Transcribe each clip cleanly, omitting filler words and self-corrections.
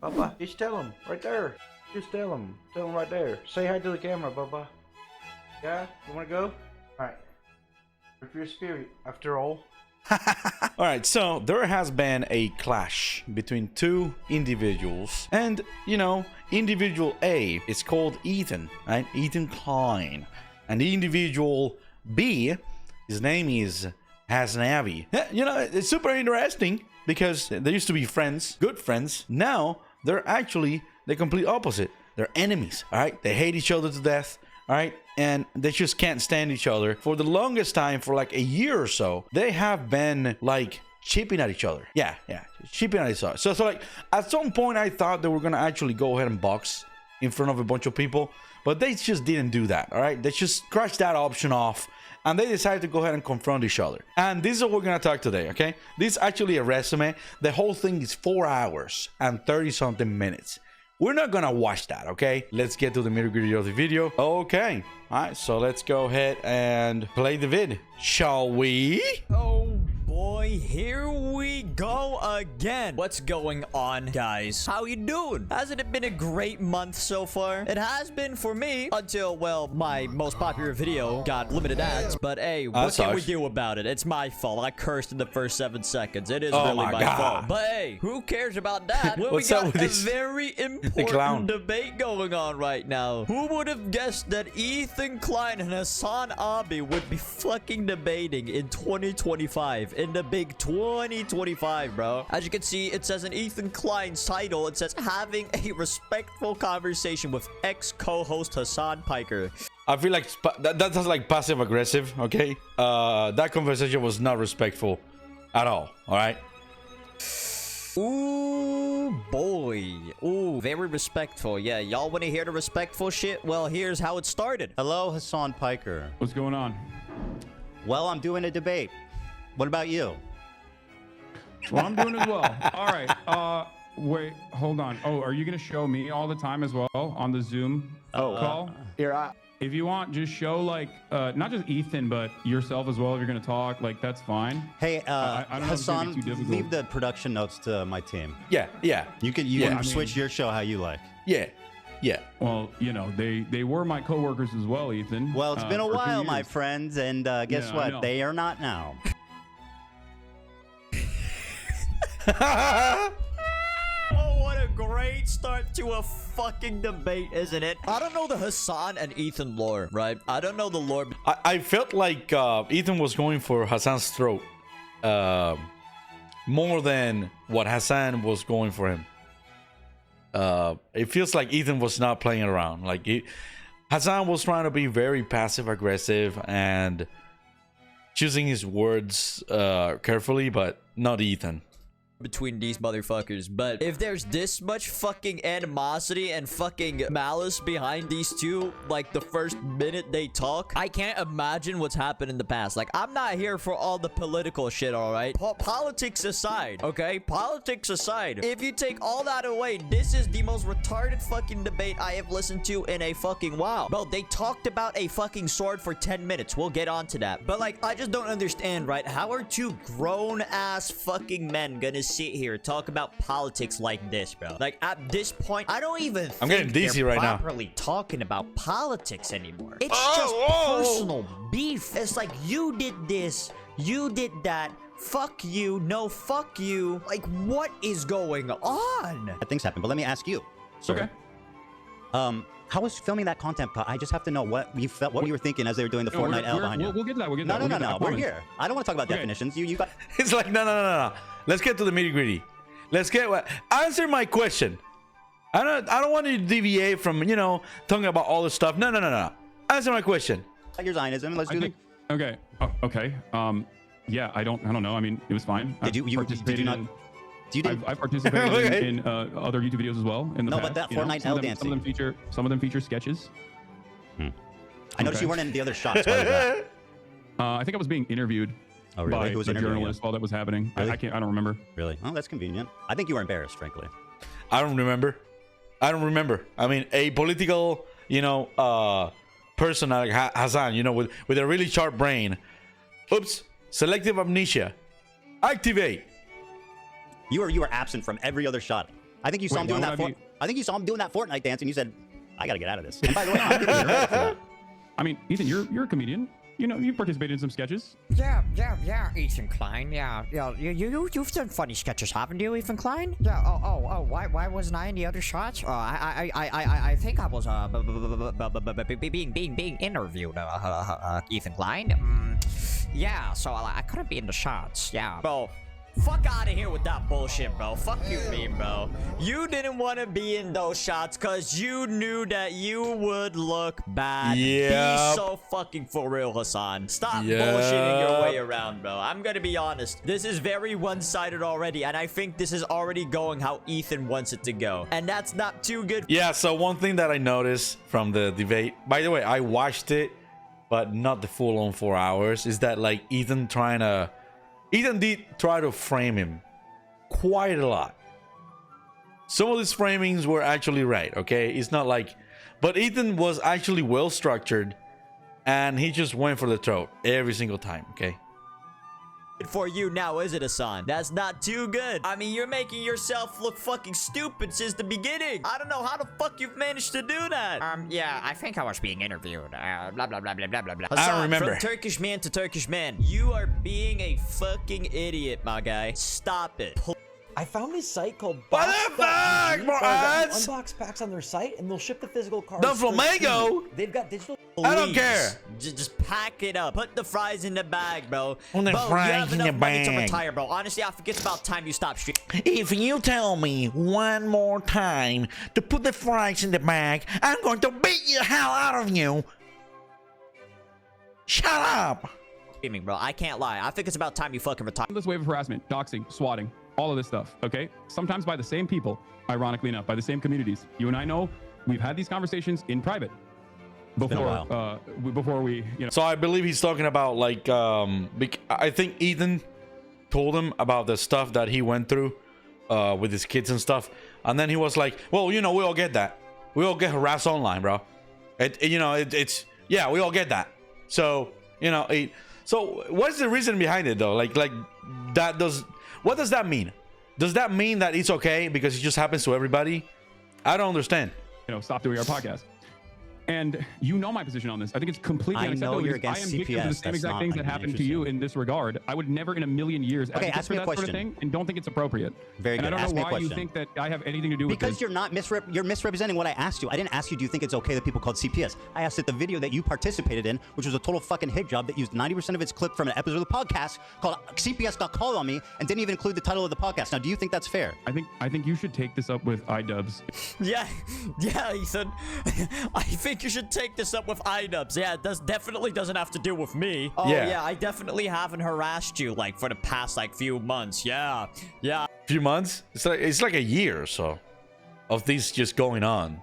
Bubba, just tell him right there. Just tell him. Tell him right there. Say hi to the camera, Bubba. Yeah? You wanna go? Alright. With your spirit, after all. Alright, so there has been a clash between two individuals. And, you know, individual A is called Ethan, right? Ethan Klein. And the individual B, his name is Hasan. You know, it's super interesting because they used to be friends, good friends. Now, they're actually the complete opposite. They're enemies, alright? They hate each other to death. All right, and they just can't stand each other. For the longest time, for like a year or so, they have been like chipping at each other. Yeah, chipping at each other. So like at some point, I thought they were gonna actually go ahead and box in front of a bunch of people, but they just didn't do that. All right, they just scratched that option off, and they decided to go ahead and confront each other. And this is what we're gonna talk today. Okay, this is actually a resume. The whole thing is 4 hours and 30-something minutes. We're not gonna watch that, okay? Let's get to the nitty-gritty of the video. Okay, all right, so let's go ahead and play the vid, shall we? Oh boy, here we go again. What's going on, guys? How you doing? Hasn't it been a great month so far? It has been for me until, well, my most popular video got limited ads. But hey, what can we do about it? It's my fault. I cursed in the first 7 seconds. It is really my fault. But hey, who cares about that? Well, we got a very important debate going on right now. Who would have guessed that Ethan Klein and Hasan Abi would be fucking debating in 2025? In the big 2025, bro. As you can see, it says in Ethan Klein's title, it says having a respectful conversation with ex-co-host Hasan Piker. I feel like that's like passive aggressive, okay? That conversation was not respectful at all right? Ooh, boy. Ooh, very respectful. Yeah, y'all want to hear the respectful shit? Well, here's how it started. Hello, Hasan Piker. What's going on? Well, I'm doing a debate. What about you? Well, I'm doing as well. All right. Wait, hold on. Oh, are you going to show me all the time as well on the Zoom call? Here, If you want, just show like, not just Ethan, but yourself as well. If you're going to talk, like, that's fine. Hey, I don't know if it's gonna Hasan, be too difficult. leave the production notes to my team. Yeah. You can switch your show how you like. Yeah. Well, you know, they were my coworkers as well, Ethan. Well, it's been a for 2 while, my years. friends, and guess Yeah, I what? know. They are not now. Oh, what a great start to a fucking debate, isn't it? I don't know the Hasan and Ethan lore, right? I don't know the lore. I felt like Ethan was going for Hasan's throat more than what Hasan was going for him. It feels like Ethan was not playing around. Like Hasan was trying to be very passive aggressive and choosing his words carefully, but not Ethan. Between these motherfuckers, but if there's this much fucking animosity and fucking malice behind these two, like the first minute they talk, I can't imagine what's happened in the past. Like, I'm not here for all the political shit, all right? Politics aside, okay? Politics aside, if you take all that away, this is the most retarded fucking debate I have listened to in a fucking while. Bro, they talked about a fucking sword for 10 minutes. We'll get on to that. But like, I just don't understand, right? How are two grown-ass fucking men gonna sit here talk about politics like this, bro? Like, at this point, I don't even I'm think getting dizzy right now. properly talking about politics anymore. It's just personal beef. It's like, you did this, you did that, fuck you, no fuck you. Like, what is going on? Things happen, but let me ask you, sir. Okay. How was filming that content? I just have to know what you felt, what you were thinking as they were doing the Fortnite L behind you. We'll get to that. We'll get to that. No. We're here. I don't want to talk about definitions. You got. It's like no. Let's get to the nitty gritty. Answer my question. I don't want to deviate from talking about all this stuff. No. Answer my question. Your Zionism. Let's do Okay. Okay. Yeah. I don't know. I mean, it was fine. Did you not? I've participated in other YouTube videos as well in the past. No, but that Fortnite L dancing. Some of them feature sketches. I noticed you weren't in the other shots. Why was that? I think I was being interviewed Oh, really? by Who was the interviewing you? journalist while that was happening. Really? I don't remember. Really? Oh, that's convenient. I think you were embarrassed, frankly. I don't remember. I mean, a political, person like Hasan, with a really sharp brain. Oops, selective amnesia. Activate. You were absent from every other shot. I think you saw Wait, him doing why that. would I be- I think you saw him doing that Fortnite dance, and you said, "I gotta get out of this." And by the way, I'm giving you credit for that. I mean, Ethan, you're a comedian. You know, you participated in some sketches. Yeah, Ethan Klein. Yeah, you've done funny sketches, haven't you, Ethan Klein? Yeah. Oh. Why wasn't I in the other shots? I think I was being interviewed, Ethan Klein. Yeah. So I couldn't be in the shots. Yeah. Bro, fuck out of here with that bullshit, bro. Fuck you, mean, bro. You didn't want to be in those shots because you knew that you would look bad. Yep. Be so fucking for real, Hasan. Stop bullshitting your way around, bro. I'm gonna be honest. This is very one-sided already, and I think this is already going how Ethan wants it to go. And that's not too good. Yeah, so one thing that I noticed from the debate, by the way, I watched it, but not the full-on 4 hours, is that like Ethan did try to frame him quite a lot. Some of these framings were actually right, okay? It's not like... But Ethan was actually well structured, and he just went for the throat every single time, okay? For you now, is it, Hasan? That's not too good. I mean, you're making yourself look fucking stupid since the beginning. I don't know how the fuck you've managed to do that. Yeah, I think I was being interviewed. Blah blah blah blah blah blah blah. I don't Hasan, remember. from Turkish man to Turkish man, you are being a fucking idiot, my guy. Stop it. I found this site called What the fuck? More ads? Unbox packs on their site, and they'll ship the physical cards. The straight to Flamingo? you. They've got digital. I don't Please. care. Just pack it up. Put the fries in the bag, bro. Put the Bro, you fries have in the enough money to bag. retire, bro. Honestly, I think it's about time you stop streaming. If you tell me one more time to put the fries in the bag, I'm going to beat the hell out of you. Shut up. Bro, I can't lie. I think it's about time you fucking retire. This wave of harassment, doxing, swatting, all of this stuff, okay? Sometimes by the same people, ironically enough, by the same communities. You and I know we've had these conversations in private been a before we, you know. So I believe he's talking about like I think Ethan told him about the stuff that he went through with his kids and stuff, and then he was like, well, you know, we all get that. We all get harassed online, bro. It's yeah, we all get that. So, you know, so what's the reason behind it though? Like what does that mean? Does that mean that it's okay because it just happens to everybody? I don't understand. You know, stop doing our podcast. And you know my position on this. I think it's completely I know unacceptable. you're because against I am victim to the CPS. same That's exact not things that even happened to you in this regard. I would never in a million years Okay, advocate ask for me a that sort of question. thing and don't think it's appropriate. Very and good. I don't Ask me know a why you question. think that I have anything to do with Because this. you're not you're misrepresenting what I asked you. I didn't ask you, do you think it's okay that people called CPS? I asked that the video that you participated in, which was a total fucking hit job that used 90% of its clip from an episode of the podcast called CPS Got Called on Me and didn't even include the title of the podcast. Now, do you think that's fair? I think you should take this up with iDubbbz. Yeah, Ethan. I think you should take this up with iDubbbz. Yeah, it definitely doesn't have to do with me. Oh, Yeah. yeah, I definitely haven't harassed you, like, for the past, like, few months. Yeah. Few months? It's like a year or so of these just going on.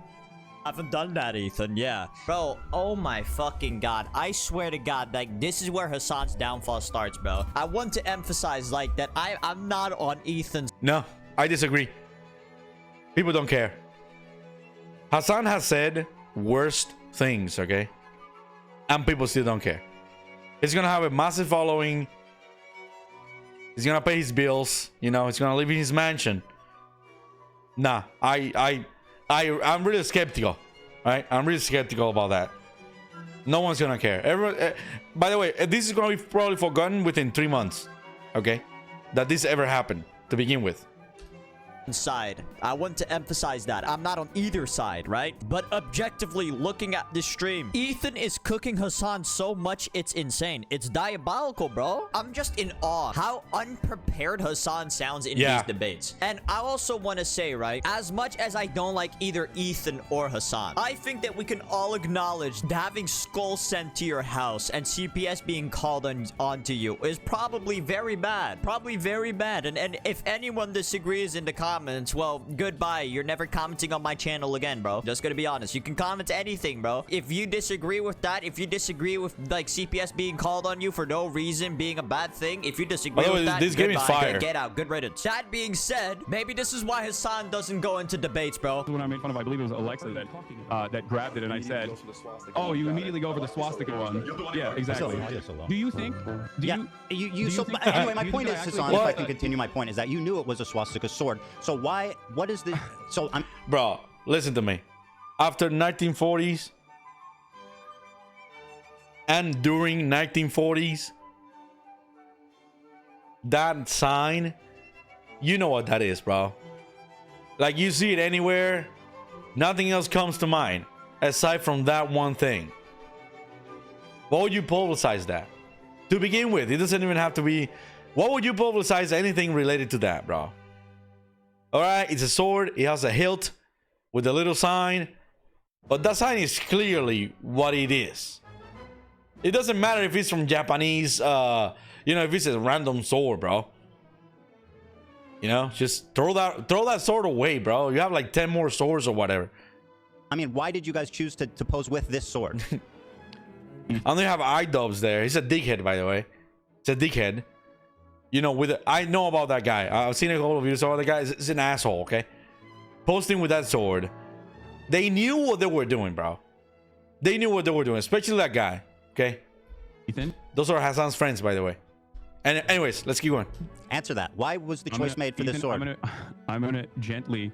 I haven't done that, Ethan. Yeah. Bro, oh my fucking god. I swear to god, like, this is where Hasan's downfall starts, bro. I want to emphasize, like, that I'm not on Ethan's... No, I disagree. People don't care. Hasan has said worst things, okay? And people still don't care. He's gonna have a massive following. He's gonna pay his bills. You know, he's gonna live in his mansion. Nah, I'm really skeptical. Right? I'm really skeptical about that. No one's gonna care. Everyone. By the way, this is gonna be probably forgotten within 3 months. Okay, that this ever happened to begin with. side. I want to emphasize that. I'm not on either side, right? But objectively looking at this stream, Ethan is cooking Hasan so much, it's insane. It's diabolical, bro. I'm just in awe how unprepared Hasan sounds in these debates. And I also want to say, right, as much as I don't like either Ethan or Hasan, I think that we can all acknowledge that having skulls sent to your house and CPS being called onto you is probably very bad. Probably very bad. And if anyone disagrees in the comments, well, goodbye. You're never commenting on my channel again, bro. Just gonna be honest. You can comment anything, bro. If you disagree with that, if you disagree with, like, CPS being called on you for no reason being a bad thing, if you disagree with that, this game is goodbye. fire. Get out. Good riddance. That being said, maybe this is why Hasan doesn't go into debates, bro. When I made fun of, I believe it was Alexa that grabbed it, and I said, "Oh, you immediately go for the swastika one." Yeah, exactly. Do you think? Anyway, my point is, Hasan, if I can continue my point, is that you knew it was a swastika sword. So why? What is the? So I'm. Bro, listen to me. After 1940s and during 1940s, that sign, you know what that is, bro. Like, you see it anywhere, nothing else comes to mind aside from that one thing. Why would you publicize that? To begin with, it doesn't even have to be. Why would you publicize anything related to that, bro? All right, it's a sword. It has a hilt with a little sign. But that sign is clearly what it is. It doesn't matter if it's from Japanese, if it's a random sword, bro. Just throw that sword away, bro. You have like 10 more swords or whatever. I mean, why did you guys choose to pose with this sword? I only have iDubbbz there. He's a dickhead, by the way. He's a dickhead. I know about that guy. I've seen a couple of videos about the guy. He's an asshole, okay? Posting with that sword. They knew what they were doing, bro. They knew what they were doing, especially that guy, okay? Ethan? Those are Hasan's friends, by the way. And anyways, let's keep going. Answer that. Why was the choice made for this sword? I'm gonna gently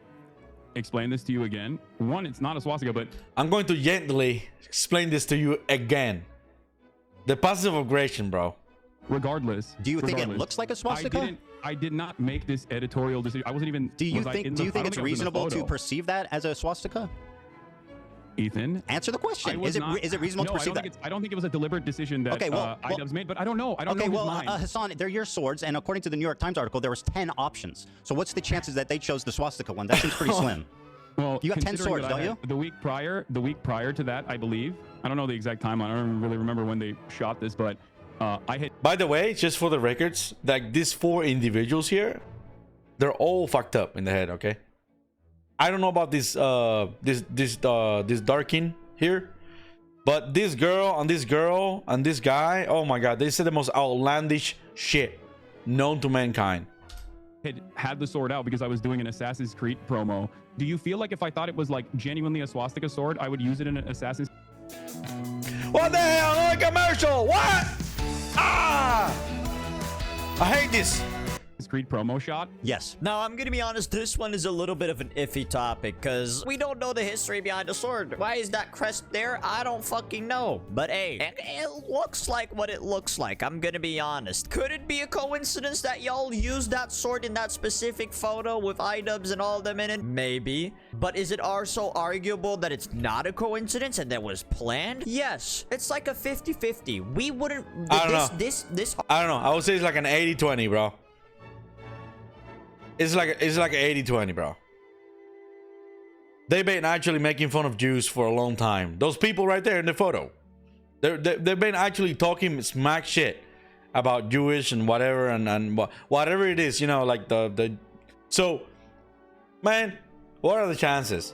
explain this to you again. One, it's not a swastika, but I'm going to gently explain this to you again. The passive aggression, bro. regardless. Do you think it looks like a swastika? I did not make this editorial decision. I wasn't even. Do you think it's reasonable to perceive that as a swastika? Ethan, answer the question. Is it reasonable to perceive that? I don't think it was a deliberate decision that iDubbbz made, but I don't know. I don't know his mind. Hasan, they're your swords, and according to the New York Times article, there was 10 options. So what's the chances that they chose the swastika one? That seems pretty slim. Well, you got 10 swords, don't you? The week prior to that, I believe. I don't know the exact timeline. I don't really remember when they shot this, but I had. By the way, just for the records, like these 4 individuals here, they're all fucked up in the head. Okay. I don't know about this Darkin here, but this girl and this guy, oh my god, they said the most outlandish shit known to mankind. Had the sword out because I was doing an Assassin's Creed promo. Do you feel like if I thought it was like genuinely a swastika sword, I would use it in an Assassin's? What the hell? Another commercial? What? Ah! I hate this. Creed promo shot? Yes. Now, I'm gonna be honest, this one is a little bit of an iffy topic because we don't know the history behind the sword. Why is that crest there? I don't fucking know. But hey, it looks like what it looks like. I'm gonna be honest. Could it be a coincidence that y'all used that sword in that specific photo with iDubbbz and all of them in it? Maybe. But is it also arguable that it's not a coincidence and that was planned? Yes. It's like a 50-50. We wouldn't... I don't know. I don't know. I would say it's like an 80-20, bro. It's like an 80-20, bro. They've been actually making fun of Jews for a long time. Those people right there in the photo. They've been actually talking smack shit about Jewish and whatever and whatever it is, like the so, man, what are the chances?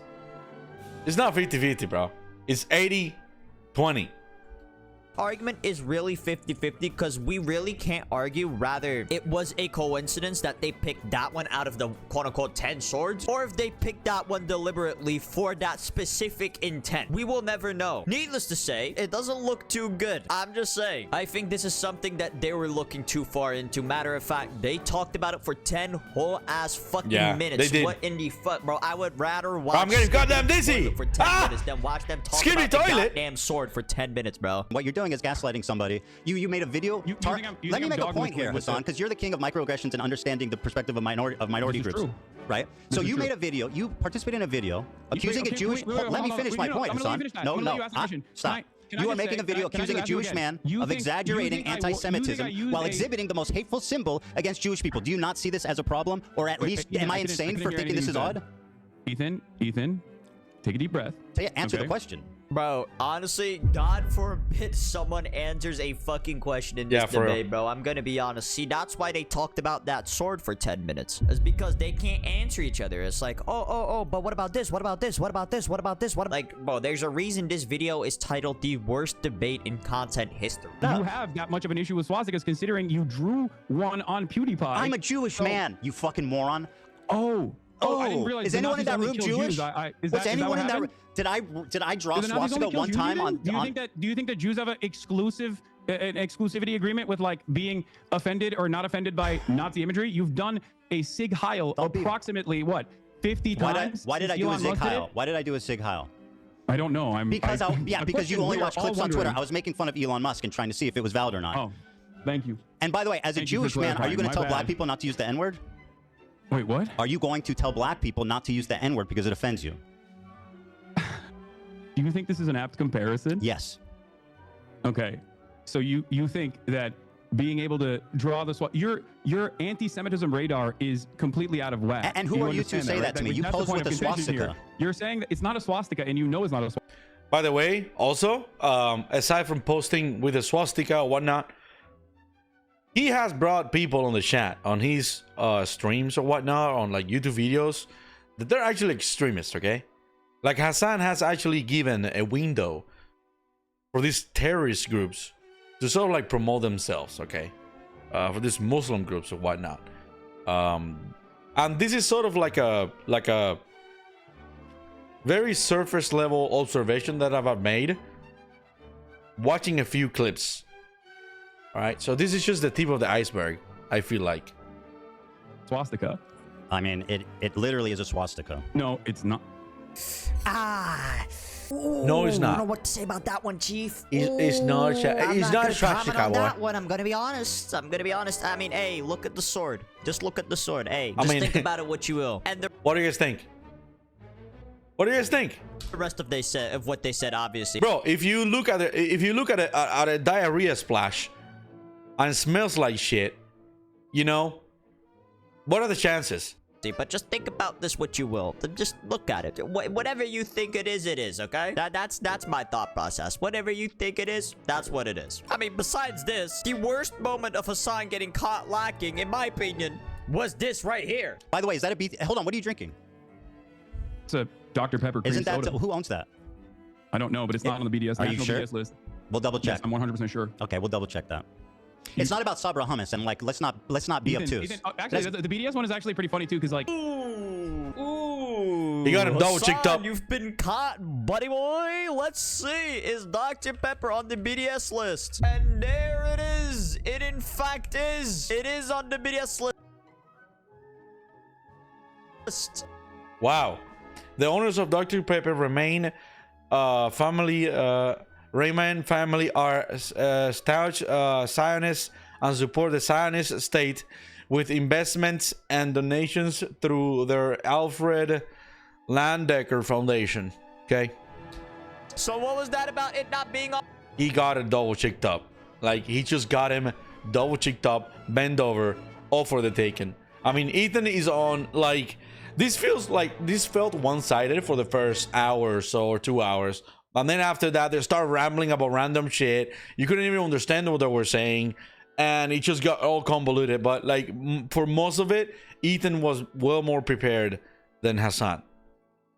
It's not 50-50, bro. It's 80-20. Argument is really 50-50 because we really can't argue rather it was a coincidence that they picked that one out of the quote-unquote 10 swords, or if they picked that one deliberately for that specific intent. We will never know. Needless to say, it doesn't look too good. I'm just saying, I think this is something that they were looking too far into. Matter of fact, they talked about it for 10 whole ass fucking minutes. They did. What in the fuck, bro? I would rather watch I'm getting goddamn dizzy for 10 minutes than watch them talk about the goddamn sword for 10 minutes, bro. What you're doing is gaslighting somebody. You made a video. Let me make a point here, Hasan, because you're the king of microaggressions and understanding the perspective of minority groups, right? So you made a video. You participated in a video accusing a Jewish. Let me finish my point, Hasan. No, stop. You are making a video accusing a Jewish man of exaggerating anti-Semitism while exhibiting the most hateful symbol against Jewish people. Do you not see this as a problem, or at least am I insane for thinking this is odd? Ethan, take a deep breath. Answer the question. Bro, honestly, God forbid someone answers a fucking question in this debate, bro. I'm gonna be honest. See, that's why they talked about that sword for 10 minutes. It's because they can't answer each other. It's like, but what about this? What about this? What about this? What about this? Like, bro, there's a reason this video is titled the worst debate in content history. You have that much of an issue with swastikas considering you drew one on PewDiePie. I'm a Jewish man, you fucking moron. I didn't realize. Is anyone in that room Jewish? Was anyone in that room? Did I draw swastika one time on? Do you think that Jews have an exclusivity agreement with like being offended or not offended by Nazi imagery? You've done a Sig Heil approximately what 50 times. Why did I since do a Elon Sig Musk did it? Heil? Why did I do a Sig Heil? I don't know. Because because you only we are watch all clips on Twitter. wondering. I was making fun of Elon Musk and trying to see if it was valid or not. Oh, thank you. And by the way, as a Thank you for Jewish man, are you going to clarifying. tell My black bad. people not to use the N-word? Wait, what? Are you going to tell black people not to use the N-word because it offends you? Do you think this is an apt comparison? Yes. Okay. So you think that being able to draw the your anti-Semitism radar is completely out of whack. And who Do are you to understand say right? that to me? You That's the posed point with of a contention here. swastika. You're saying that it's not a swastika, and you know it's not a swastika. By the way, also, aside from posting with a swastika or whatnot, he has brought people on the chat on his streams or whatnot, on like YouTube videos, that they're actually extremists, okay? Like Hasan has actually given a window for these terrorist groups to sort of like promote themselves, okay? For these Muslim groups or whatnot. And this is sort of like a very surface level observation that I've made watching a few clips. All right, so this is just the tip of the iceberg, I feel like. Swastika. I mean, it literally is a swastika. No, it's not. Ah. Ooh, No, it's I not. don't know what to say about that one, Chief. It's not I'm it's not a gonna comment swastika, on boy. that one. I'm gonna be honest. I mean, hey, look at the sword. Just look at the sword. Hey, I just mean- think about it what you will. And the What do you guys think? What do you guys think? rest of what they said, obviously. Bro, if you look at a diarrhea splash and it smells like shit, you know, what are the chances? But just think about this what you will. Just look at it. Whatever you think it is, okay? That's my thought process. Whatever you think it is, that's what it is. I mean, besides this, the worst moment of Hasan getting caught lacking, in my opinion, was this right here. By the way, is that a B? Hold on, what are you drinking? It's a Dr. Pepper cream Isn't that soda. who owns that? I don't know, but it's not on the BDS Are you national sure? BDS list. We'll double check. Yes, I'm 100% sure. Okay, we'll double check that. It's not about Sabra hummus, and like let's not be obtuse. Actually, the BDS one is actually pretty funny too, because like Ooh. You got him double cheeked Hasan, up. You've been caught, buddy boy. Let's see. Is Dr. Pepper on the BDS list? And there it is. It in fact is. It is on the BDS list. Wow. The owners of Dr. Pepper remain Rayman family are staunch Zionists and support the Zionist state with investments and donations through their Alfred Landecker Foundation. Okay, So what was that about it not being on? he got it double cheeked up. Like he just got him double cheeked up, bent over, all for the taken. I mean, Ethan is on like this felt one-sided for the first hour or so, or 2 hours. And then after that, they start rambling about random shit. You couldn't even understand what they were saying. And it just got all convoluted. But like for most of it, Ethan was well more prepared than Hasan.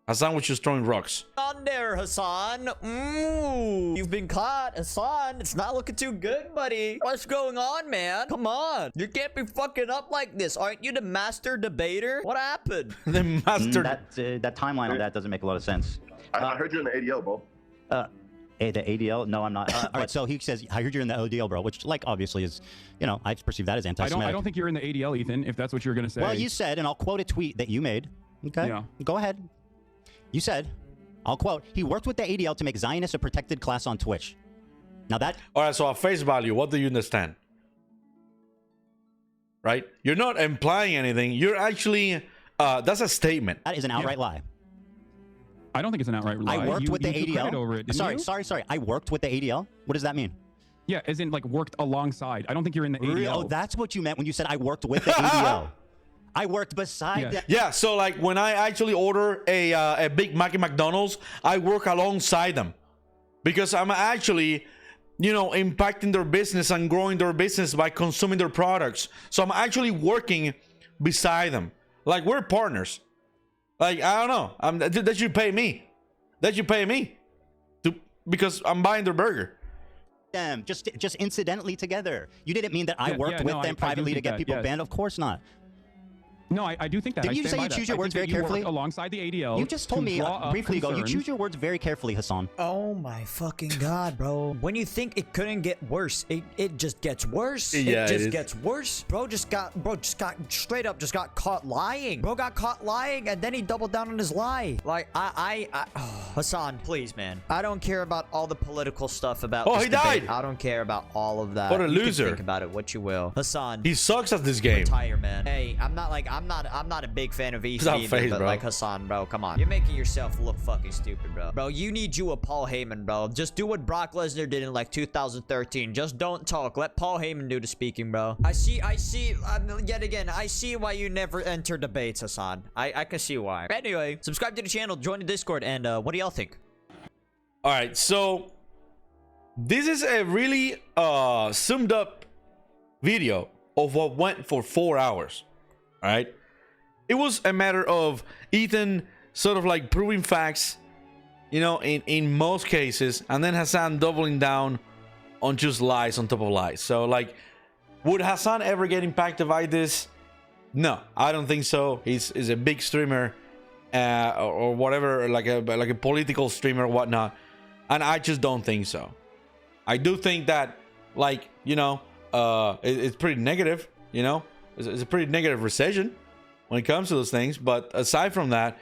Hasan was just throwing rocks. On there, Hasan. Ooh, you've been caught, Hasan. It's not looking too good, buddy. What's going on, man? Come on. You can't be fucking up like this. Aren't you the master debater? What happened? The master. That timeline on that doesn't make a lot of sense. I heard you in the ADL, bro. The ADL? No, I'm not. All right, so he says, I heard you're in the ODL, bro, which, like, obviously is, you know, I perceive that as anti-Semitic. I don't think you're in the ADL, Ethan, if that's what you're going to say. Well, you said, and I'll quote a tweet that you made. Okay? Yeah. Go ahead. You said, I'll quote, he worked with the ADL to make Zionists a protected class on Twitch. Now that... All right, so at face value, what do you understand? Right? You're not implying anything. You're actually... that's a statement. That is an outright lie. I don't think it's an outright lie. I worked with the you took credit ADL. over it, didn't you? Sorry. I worked with the ADL. What does that mean? Yeah, as in like worked alongside. I don't think you're in the ADL. Oh, that's what you meant when you said I worked with the ADL. I worked beside the... Yeah, so like when I actually order a Big Mac at McDonald's, I work alongside them. Because I'm actually, you know, impacting their business and growing their business by consuming their products. So I'm actually working beside them. Like we're partners. Like, I don't know. That should pay me. That should pay me. Because I'm buying their burger. Them just incidentally together. You didn't mean that I worked with them privately to get people banned. Of course not. No, I do think that. Didn't I you stand say by you that. choose your I words think very that you work carefully? alongside the ADL. You just told to me draw up briefly ago. You concerns. choose your words very carefully, Hasan. Oh my fucking god, bro. When you think it couldn't get worse, it just gets worse. Yeah, it it just is. gets worse. Bro just got straight up just got caught lying. Bro got caught lying and then he doubled down on his lie. Like Hasan, please, man. I don't care about all the political stuff about Oh, this he debate. died. I don't care about all of that. What a You can loser. think about it what you will. Hasan, He sucks at this game. retire, man. Hey, I'm not a big fan of Ethan Stop either, face, but bro. like Hasan, bro, come on. You're making yourself look fucking stupid, bro. Bro, you need you a Paul Heyman, bro. Just do what Brock Lesnar did in like 2013. Just don't talk. Let Paul Heyman do the speaking, bro. I see, yet again, I see why you never enter debates, Hasan. I can see why. Anyway, subscribe to the channel, join the Discord, and what do y'all think? All right, so this is a really summed up video of what went for 4 hours. All right, it was a matter of Ethan sort of like proving facts, you know, in most cases, and then Hasan doubling down on just lies on top of lies. So like, would Hasan ever get impacted by this? No, I don't think so. He's a big streamer, or whatever, like a political streamer or whatnot, and I just don't think so. I do think that, like, you know, it's pretty negative. You know, it's a pretty negative recession when it comes to those things. But aside from that,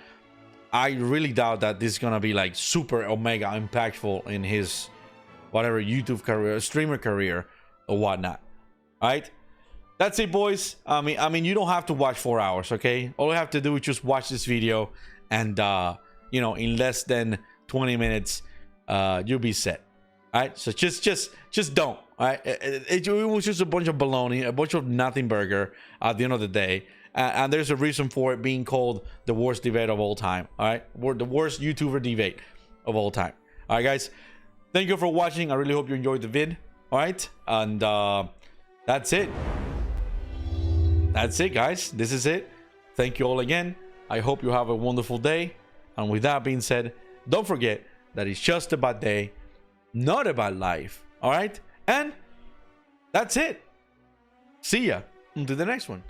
I really doubt that this is gonna be like super omega impactful in his whatever YouTube career, streamer career, or whatnot. All right. That's it, boys. I mean, you don't have to watch 4 hours, okay? All you have to do is just watch this video, and you know, in less than 20 minutes, you'll be set. All right? So just don't. All right? It was just a bunch of baloney, a bunch of nothing burger at the end of the day, and there's a reason for it being called the worst debate of all time. All right? The worst YouTuber debate of all time. All right, guys. Thank you for watching. I really hope you enjoyed the vid. All right, and that's it. That's it, guys. This is it. Thank you all again. I hope you have a wonderful day. And with that being said, don't forget that it's just a bad day, not a bad life. All right? And that's it. See ya. Until the next one.